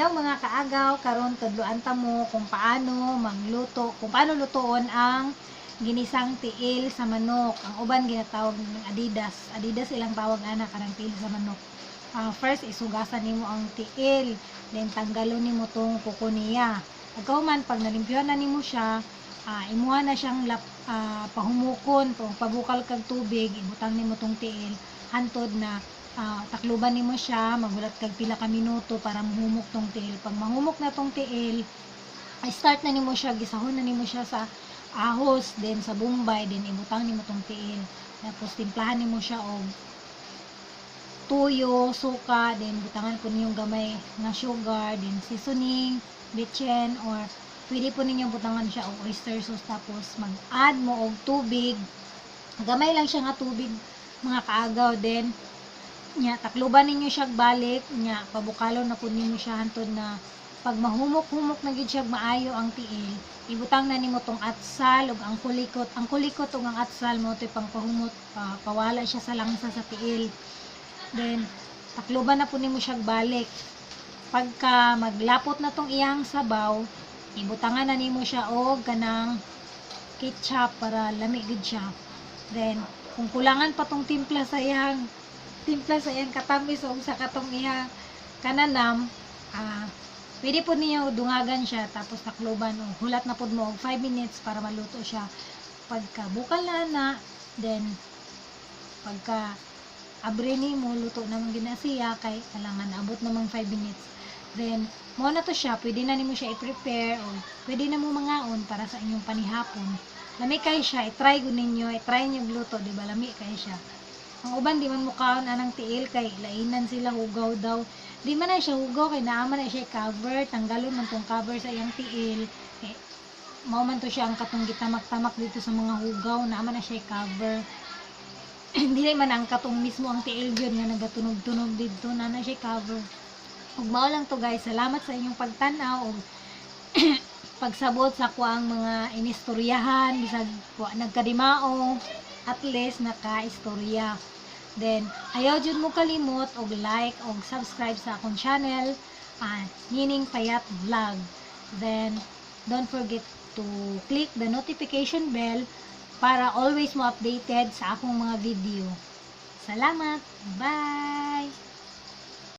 Daw mga kaagaw, karon tudloan ta mo kung paano magluto, kung paano lutoon ang ginisang tiil sa manok. Ang uban ginatawag ng Adidas. Adidas ilang tawag ana kanang tiil sa manok. First isugasan nimo ang tiil, then tanggalon nimo tong kuko niya. Pagkauman pag nalimpyuhan na nimo siya, imuha na siyang pahumukon, pabukal kag tubig, ibutang nimo tong tiil hantod na takluban nimo siya, magulat kag pila ka minuto para mahumok tong tiil. Pag mahumok na tong tiil, start na nimo siya, gisahon na nimo siya sa ahos, then sa bombay, then ibutang nimo tong tiil. Tapos timplahan nimo siya og tuyo, suka, then butangan po ninyong gamay na sugar, then seasoning, bitchen, or pwede po ninyong butangan siya og oyster sauce. Tapos mag-add mo og tubig, gamay lang siya nga tubig mga kaagaw. Then nya takluban ninyo siya balik, nya pabukalon na po ninyo siya hantod na pag mahumok-humok na gid siya maayo ang tiil, ibutang na nimo tong atsal ug ang kulikot. Ang kulikot ug ang atsal mo toy pangpahumot, pawala siya sa langsa sa tiil. Then takluban na po nimo siya balik. Pagka maglapot na tong iyang sabaw, ibutangan na nimo siya og kanang ketchup para lami gid siya. Then kung kulangan pa tong timpla sa iyang katamis o sa katong iyang kananam, pwede po niyo dungagan siya tapos takluban o hulat na po mo og 5 minutes para maluto siya. Pagka bukal na, then pagka abre nimo luto naman gina siya, kay kailangan abot namang 5 minutes. Then mo na to siya, pwede na nimo siya i-prepare o pwede na mo mangaon para sa inyong panihapon. Lami kay siya, i-try gud ninyo, i-try niyo gluto, di ba? Lami kay siya. Ang uban di man mo kaon anang tiil kay lainan sila, hugaw daw. Di man na siya hugaw kay naama na siya cover, tanggalon man tong cover sa iyang tiil. Mao man to siya ang katong gitamak-tamak dito sa mga hugaw, naama na siya cover. Dili man ang katong mismo ang tiil gyud nga nagatunog-tunog dito, na siya cover. Ug mao lang to guys, salamat sa inyong pagtan-aw ug pagsabot sa kuang mga inistoryahan, bisag nagkadimao, at least naka-istorya. Then ayaw jud mo kalimot og like og subscribe sa akong channel, Nining Payat Vlog. Then don't forget to click the notification bell para always mo updated sa akong mga video. Salamat! Bye!